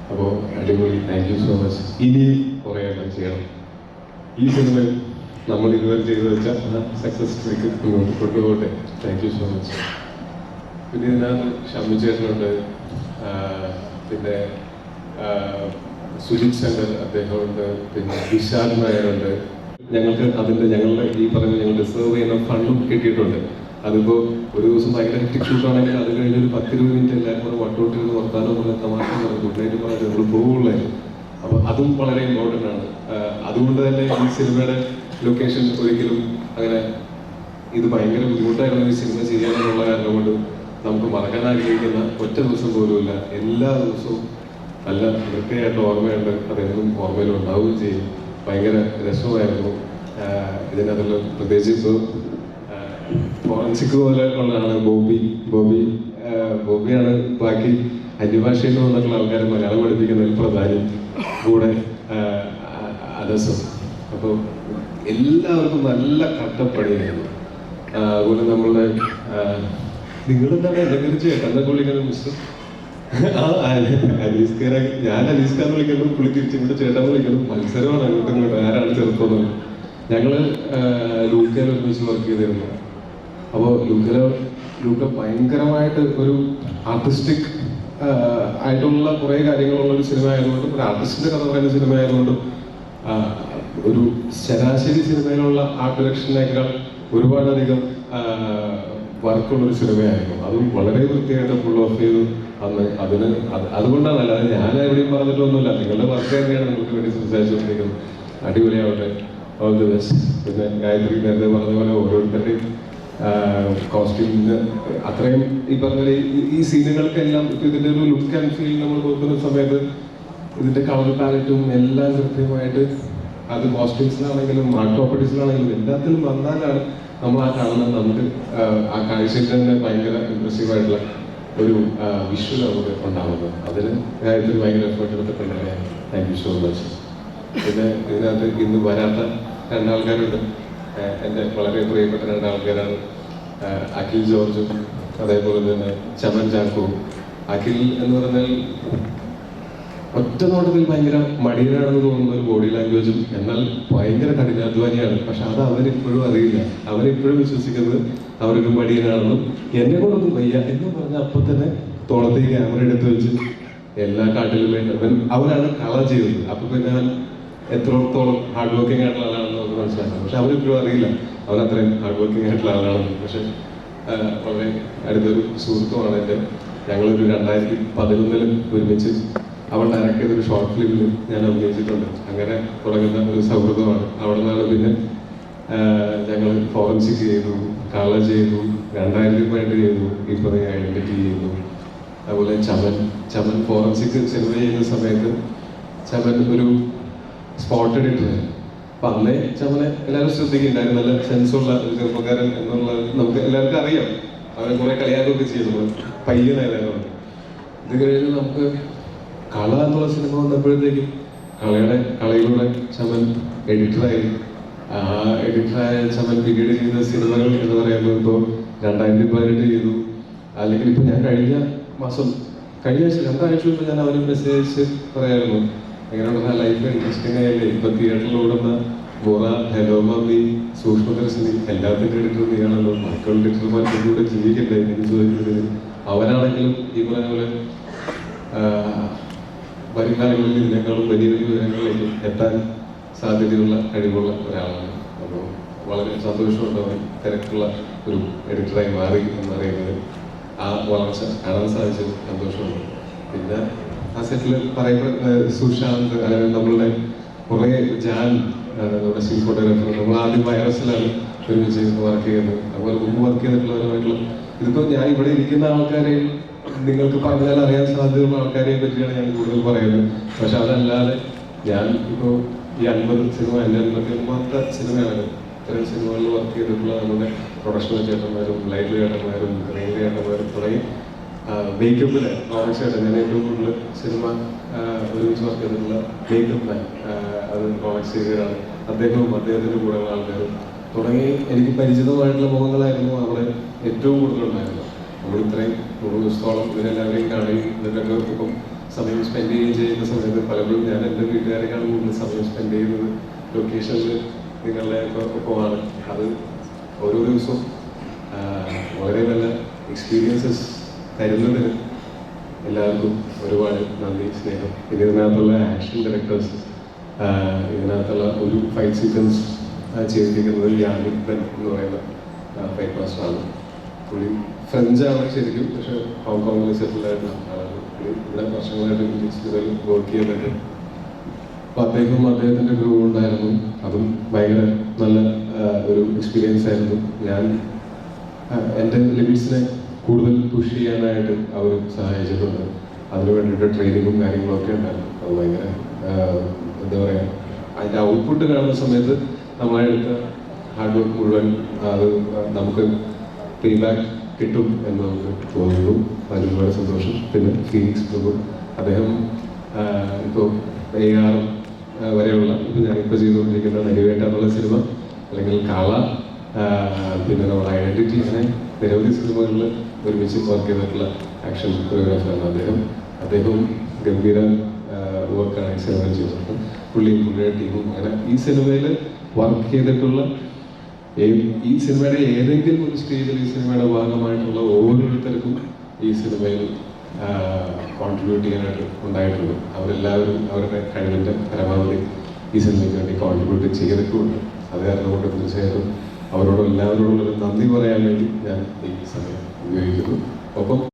അപ്പോൾ അടിപൊളി, താങ്ക് യു സോ മച്ച്. ഇനി കുറേ എണ്ണം ചെയ്യണം. ഈ സിനിമയിൽ നമ്മൾ ഇതുവരെ ചെയ്തു വെച്ചാൽ സക്സസ്സിലേക്ക് മുന്നോട്ട് കൊണ്ടുപോകട്ടെ. Thank you so much. പിന്നെ ഇതിനകത്ത് ഷമ്മി ചേട്ടനുണ്ട്, പിന്നെ സുജിത് ശങ്കർ അദ്ദേഹമുണ്ട്, പിന്നെ വിശാൽ നായരുണ്ട്. ഞങ്ങളുടെ ഈ പറഞ്ഞ ഞങ്ങൾ റിസർവ് ചെയ്യുന്ന ഫണ്ടും കിട്ടിയിട്ടുണ്ട്. അതിപ്പോൾ ഒരു ദിവസം ഭയങ്കര ഹെക്ടിക് ഷൂട്ടാണെങ്കിൽ അത് കഴിഞ്ഞ് ഒരു 10-20 മിനിറ്റ് എല്ലാവരും കൂടെ വട്ടോട്ട് ഇരുന്ന് വർത്താനം പറഞ്ഞ തമാശ പറഞ്ഞ് ഗുഡ് നൈറ്റ് പറഞ്ഞ് നമ്മൾ പോകുള്ളായിരുന്നു. അപ്പോൾ അതും വളരെ ഇമ്പോർട്ടൻ്റ് ആണ്. അതുകൊണ്ട് തന്നെ ഈ സിനിമയുടെ ലൊക്കേഷൻ ഒരിക്കലും അങ്ങനെ ഇത് ഭയങ്കര ബുദ്ധിമുട്ടായിരുന്നു ഈ സിനിമ ചെയ്യാനെന്നുള്ള കാരണം കൊണ്ട് നമുക്ക് മറക്കാൻ ആഗ്രഹിക്കുന്ന ഒറ്റ ദിവസം പോലുമില്ല. എല്ലാ ദിവസവും നല്ല വൃത്തിയായിട്ട് ഓർമ്മയുണ്ട്, അതെന്നും ഓർമ്മയിൽ ഉണ്ടാവുകയും ചെയ്യും. ഭയങ്കര രസമായിരുന്നു. ഇതിനകത്തുള്ള പ്രത്യേകിച്ച് ഇപ്പോൾ ഫോറൻസിക് പോലെ ഉള്ളതാണ് ബോബിയാണ് ബാക്കി അന്യഭാഷയിൽ നിന്ന് വന്നിട്ടുള്ള ആൾക്കാരെ മലയാളം പഠിപ്പിക്കുന്നതിൽ പ്രധാനം, കൂടെ അലസം. അപ്പോൾ എല്ലാവർക്കും നല്ല കട്ടപ്പണിയായിരുന്നു. അതുപോലെ നമ്മളുടെ നിങ്ങളെന്താണ് എന്തെങ്കിലും ചേട്ടൻ്റെ വിളിക്കുന്നത് മിസ്റ്റർ അലീസ്കാരെ, ഞാൻ അലീസ്കാർ വിളിക്കണം, പുള്ളി തിരിച്ചിങ്ങോട്ട് ചേട്ടൻ വിളിക്കണം. മത്സരമാണ് അങ്ങോട്ടും ഇങ്ങോട്ടും ആരാണ് ചെറുപ്പം. ഞങ്ങള് ലൂക്കയിൽ ഒരുമിച്ച് വർക്ക് ചെയ്തിരുന്നു. അപ്പോൾ ലൂക്ക ഭയങ്കരമായിട്ട് ഒരു ആർട്ടിസ്റ്റിക് ആയിട്ടുള്ള കുറേ കാര്യങ്ങളുള്ള ഒരു സിനിമ ആയതുകൊണ്ടും ഒരു ആർട്ടിസ്റ്റിന്റെ കഥ പറയുന്ന സിനിമ ആയതുകൊണ്ടും ഒരു ശരാശരി സിനിമയിലുള്ള ആർട്ട് ഡയറക്ഷനേക്കാൾ ഒരുപാടധികം വർക്കുള്ളൊരു സിനിമയായിരുന്നു. അതും വളരെ വൃത്തിയായിട്ട് ഫുൾ ഓഫ് ചെയ്തു അന്ന്. അതുകൊണ്ടാണ്, അല്ലാതെ ഞാൻ എവിടെയും പറഞ്ഞിട്ടൊന്നുമില്ല. നിങ്ങളുടെ വർക്ക് തന്നെയാണ് നിങ്ങൾക്ക് വേണ്ടി സംസാരിച്ചുകൊണ്ടിരിക്കുന്നത്. അടിപൊളിയാവട്ടെ, ഓൾ ദി ബെസ്റ്റ്. പിന്നെ ഗായത്രി നേരത്തെ പറഞ്ഞ പോലെ ഓരോരുത്തരുടെയും കോസ്റ്റ്യൂമിന് അത്രയും ഈ പറഞ്ഞ ഈ സീനുകൾക്കെല്ലാം ഇപ്പം ഇതിൻ്റെ ഒരു ലുക്ക് ആൻഡ് ഫീൽ നമ്മൾ നോക്കുന്ന സമയത്ത് ഇതിൻ്റെ കളർ പാലറ്റും എല്ലാം കൃത്യമായിട്ട് അത് കോസ്റ്റ്യൂംസിലാണെങ്കിലും ആർട്ട് പ്രോപ്പർട്ടീസിലാണെങ്കിലും എല്ലാത്തിലും വന്നാലാണ് നമ്മൾ ആ കാണുന്നത്. നമുക്ക് ആ കാഴ്ചയിൽ തന്നെ ഭയങ്കര ഇംപ്രസീവായിട്ടുള്ള ഒരു വിഷ്വൽ നമുക്ക് ഉണ്ടാവുന്നത്. അതിന് കാര്യത്തിൽ ഭയങ്കര എഫേർട്ട് എടുത്തിട്ടുണ്ട്. Thank you so much. പിന്നെ ഇതിനകത്ത് ഇന്ന് വരാത്ത 2 ആൾക്കാരുണ്ട്. എൻ്റെ വളരെ പ്രിയപ്പെട്ട 2 ആൾക്കാരാണ് അഖിൽ ജോർജും അതേപോലെ തന്നെ ചമൻ ചാക്കോവും. അഖിൽ എന്ന് പറഞ്ഞാൽ ഒറ്റ നോട്ടത്തിൽ ഭയങ്കര മടിയനാണെന്ന് തോന്നുന്ന ഒരു ബോഡി ലാംഗ്വേജും എന്നാൽ ഭയങ്കര കഠിനാധ്വാനിയാണ്. പക്ഷെ അത് അവരിപ്പോഴും അറിയില്ല. അവരിപ്പോഴും വിശ്വസിക്കുന്നത് അവരൊരു മടിയനാണെന്നും എന്നെ കൊണ്ടൊന്നും വയ്യ എന്ന് പറഞ്ഞാൽ അപ്പം തന്നെ തോളത്തേക്ക് ക്യാമറ എടുത്ത് വെച്ച് എല്ലാ കാട്ടിലും അവരാണ് കളർ ചെയ്തത്. അപ്പം പിന്നെ എത്രത്തോളം ഹാർഡ് വർക്കിംഗ് ആയിട്ടുള്ള ആളാണെന്ന് നമുക്ക് മനസ്സിലാക്കാം. പക്ഷെ അവരിപ്പോഴും അറിയില്ല അവൻ അത്രയും ഹാർഡ് വർക്കിംഗ് ആയിട്ടുള്ള ആളാണെന്ന്. പക്ഷെ വളരെ അടുത്തൊരു സുഹൃത്തുമാണ് എൻ്റെ. ഞങ്ങളൊരു 2011 ഒരുമിച്ച് അവൾ ഡയറക്റ്റ് ചെയ്തൊരു ഷോർട്ട് ഫിലിമിൽ ഞാൻ അഭിനയിച്ചിട്ടുണ്ട്. അങ്ങനെ തുടങ്ങുന്ന ഒരു സൗഹൃദമാണ്. അവിടെ നിന്നാണ് പിന്നെ ഞങ്ങൾ ഫോറൻസിക് ചെയ്തു, കളർ ചെയ്തു, 2000 ചെയ്തു, ഇപ്പോൾ ഐഡന്റിറ്റി ചെയ്തു. അതുപോലെ ചമൻ ഫോറൻസിക് സിനിമ ചെയ്യുന്ന സമയത്ത് ചമൻ ഒരു സ്പോട്ട് എഡിറ്റർ. അപ്പം അന്നേ ചമനെ എല്ലാവരും ശ്രദ്ധിക്കുന്നുണ്ടായിരുന്നു. നല്ല സെൻസുള്ള ഒരു ചെറുപ്പക്കാരൻ എന്നുള്ളത് നമുക്ക് എല്ലാവർക്കും അറിയാം. അവരെ കുറെ കളിയാക്കുകയൊക്കെ ചെയ്തു. പയ്യനായിരുന്നു. ഇത് കഴിഞ്ഞ് നമുക്ക് കള എന്നുള്ള സിനിമ വന്നപ്പോഴത്തേക്കും കളയിലൂടെ ചമൻ എഡിറ്ററായി. ആ എഡിറ്ററായ ചമൻ പിന്നീട് ചെയ്ത സിനിമകൾ എന്ന് പറയുമ്പോൾ ഇപ്പോൾ 2018 ചെയ്തു. അല്ലെങ്കിൽ ഇപ്പോൾ ഞാൻ കഴിഞ്ഞ ആഴ്ച 2 ആഴ്ച മുമ്പ് ഞാൻ അവന് മെസ്സേജ് പറയായിരുന്നു, എങ്ങനെയുള്ള ലൈഫ് ഇൻട്രസ്റ്റിംഗ് ആയില്ലേ, ഇപ്പൊ തിയേറ്ററിൽ ഓടുന്ന ബോറ, ഹെലോ മമ്മി, സൂക്ഷ്മദർശിനി എല്ലാത്തിൻ്റെ എഡിറ്റർ നീയാണല്ലോ, മക്കളുടെ എഡിറ്റർമാർക്ക് കൂടെ ജീവിക്കട്ടെ എന്ന് ചോദിക്കുന്നത്. അവനാണെങ്കിലും ഈ പറഞ്ഞ പോലെ വരും കാലങ്ങളിൽ ഇതിനേക്കാളും വലിയ വലിയ വിവരങ്ങളിലേക്ക് എത്താൻ സാധ്യതയുള്ള കഴിവുള്ള ഒരാളാണ്. അപ്പോൾ വളരെ സന്തോഷമുണ്ട് അവൻ തിരക്കുള്ള ഒരു എഡിറ്ററായി മാറി എന്നറിയുന്നത്. ആ വളർച്ച കാണാൻ സാധിച്ചത് സന്തോഷമുണ്ട്. പിന്നെ ആ സെറ്റിൽ പറയുമ്പോൾ സുശാന്ത്, നമ്മളുടെ കുറേ ജാൻ, നമ്മുടെ സ്റ്റിൽ ഫോട്ടോഗ്രാഫർ, നമ്മൾ ആദ്യം വൈറസിലാണ് ഒരുമിച്ച് വർക്ക് ചെയ്യുന്നത്. അതുപോലെ മുമ്പ് വർക്ക് ചെയ്തിട്ടുള്ളവരുമായിട്ടുള്ള ഇതിപ്പോൾ ഞാൻ ഇവിടെ ഇരിക്കുന്ന ആൾക്കാരെയും നിങ്ങൾക്ക് പറഞ്ഞാൽ അറിയാൻ സാധ്യതയുള്ള ആൾക്കാരെയും പറ്റിയാണ് ഞാൻ കൂടുതൽ പറയുന്നത്. പക്ഷെ അതല്ലാതെ ഞാൻ ഇപ്പോൾ ഈ 50 സിനിമ, എൻ്റെ 51ാമത്തെ സിനിമയാണ്. ഇത്തരം സിനിമകളിൽ വർക്ക് ചെയ്തിട്ടുള്ള നമ്മുടെ പ്രൊഡക്ഷണൽ ചേട്ടന്മാരും ലൈറ്റ് ചേട്ടന്മാരും റെയിൽ ചേട്ടന്മാരും തുടങ്ങി മേക്കപ്പിൽ റോണക് ചേട്ടൻ, ഞാൻ ഏറ്റവും കൂടുതൽ സിനിമ ഒരുമിച്ച് വർക്ക് ചെയ്തിട്ടുള്ള മേക്കപ്പ് മാൻ അത് റോണക് സേവിയറാണ്. അദ്ദേഹവും അദ്ദേഹത്തിൻ്റെ കൂടെയുള്ള ആൾക്കാരും തുടങ്ങി എനിക്ക് പരിചിതമായിട്ടുള്ള മുഖങ്ങളായിരുന്നു അവിടെ ഏറ്റവും കൂടുതലുണ്ടായിരുന്നത്. നമ്മൾ ഇത്രയും 100 ദിവസത്തോളം ഇവരെല്ലാവരെയും കാണുകയും ഇതിലൊക്കെ ഇപ്പം സമയം സ്പെൻഡ് ചെയ്യുകയും ചെയ്യുന്ന സമയത്ത് പലപ്പോഴും ഞാൻ എൻ്റെ വീട്ടുകാരെക്കാളും കൂടുതൽ സമയം സ്പെൻഡ് ചെയ്യുന്നത് ലൊക്കേഷനിൽ നിങ്ങളുടെ ഒപ്പമാണ്. അത് ഓരോ ദിവസവും വളരെ നല്ല എക്സ്പീരിയൻസസ് തരുന്നതിന് എല്ലാവർക്കും ഒരുപാട് നന്ദി, സ്നേഹം. പിന്നെ ഇതിനകത്തുള്ള ആക്ഷൻ ഡയറക്ടേഴ്സ്, ഇതിനകത്തുള്ള ഒരു ഫൈറ്റ് സീക്വൻസ് ചെയ്തിരിക്കുന്നത് യാനിക് ബെൻ എന്ന് പറയുന്ന ഫൈറ്റ് മാസ്റ്ററാണ്. പുള്ളി ഫ്രഞ്ചാണ് ശരിക്കും, പക്ഷെ ഹോങ്കോങ്ങിൽ സെറ്റിൽഡ് ആയിട്ടുള്ള ആളാണ്. പുള്ളി ഇവിടെ വർഷങ്ങളായിട്ട് ഇൻഡസ്ട്രിയിൽ വർക്ക് ചെയ്തിട്ട് അപ്പോൾ അദ്ദേഹത്തിൻ്റെ ഗ്രൂ ഉണ്ടായിരുന്നു. അതും ഭയങ്കര നല്ല ഒരു എക്സ്പീരിയൻസ് ആയിരുന്നു. ഞാൻ എൻ്റെ ലിമിറ്റ്സിനെ കൂടുതൽ പുഷ് ചെയ്യാനായിട്ട് അവർ സഹായിച്ചിട്ടുണ്ട്. അതിന് വേണ്ടിയിട്ട് ട്രെയിനിങ്ങും കാര്യങ്ങളൊക്കെ ഉണ്ടായിരുന്നു. അത് ഭയങ്കര എന്താ പറയുക, അതിൻ്റെ ഔട്ട്പുട്ട് കാണുന്ന സമയത്ത് നമ്മളെടുത്ത ഹാർഡ് വർക്ക് മുഴുവൻ അത് നമുക്ക് ഫീഡ്ബാക്ക് കിട്ടും എന്ന് നമുക്ക് തോന്നുന്നു. അതിന് ഒരുപാട് സന്തോഷം. പിന്നെ ഫീലിക്സ് പ്രഭു, അദ്ദേഹം ഇപ്പോൾ AR വരെയുള്ള ഇപ്പോൾ ഞാനിപ്പോൾ ചെയ്തുകൊണ്ടിരിക്കുന്ന നെരുവേട്ട എന്നുള്ള സിനിമ, അല്ലെങ്കിൽ കള, പിന്നെ നമ്മുടെ ഐഡൻറ്റിറ്റി, അങ്ങനെ നിരവധി സിനിമകളിൽ ഒരുമിച്ച് വർക്ക് ചെയ്തിട്ടുള്ള ആക്ഷൻ കൊറിയോഗ്രാഫറാണ് അദ്ദേഹവും ഗംഭീര വർക്കാണ് ഈ സിനിമയിൽ ചെയ്തിട്ടുണ്ട്. പുള്ളിയുടെ ടീമും അങ്ങനെ ഈ സിനിമയിൽ വർക്ക് ചെയ്തിട്ടുള്ള ഈ സിനിമയുടെ ഏതെങ്കിലും ഒരു സ്റ്റേജിൽ ഈ സിനിമയുടെ ഭാഗമായിട്ടുള്ള ഓരോരുത്തർക്കും ഈ സിനിമയിൽ കോൺട്രിബ്യൂട്ട് ചെയ്യാനായിട്ട് ഉണ്ടായിട്ടുണ്ട്. അവരെല്ലാവരും അവരുടെ കഴിവിൻ്റെ പരമാവധി ഈ സിനിമയ്ക്ക് വേണ്ടി കോൺട്രിബ്യൂട്ട് ചെയ്തിട്ടുമുണ്ട്. അത് കാരണം കൊണ്ട് തീർച്ചയായിട്ടും അവരോട് എല്ലാവരോടുള്ളൊരു നന്ദി പറയാൻ വേണ്ടി ഞാൻ ഈ സമയം ഉപയോഗിക്കുന്നു. ഒപ്പം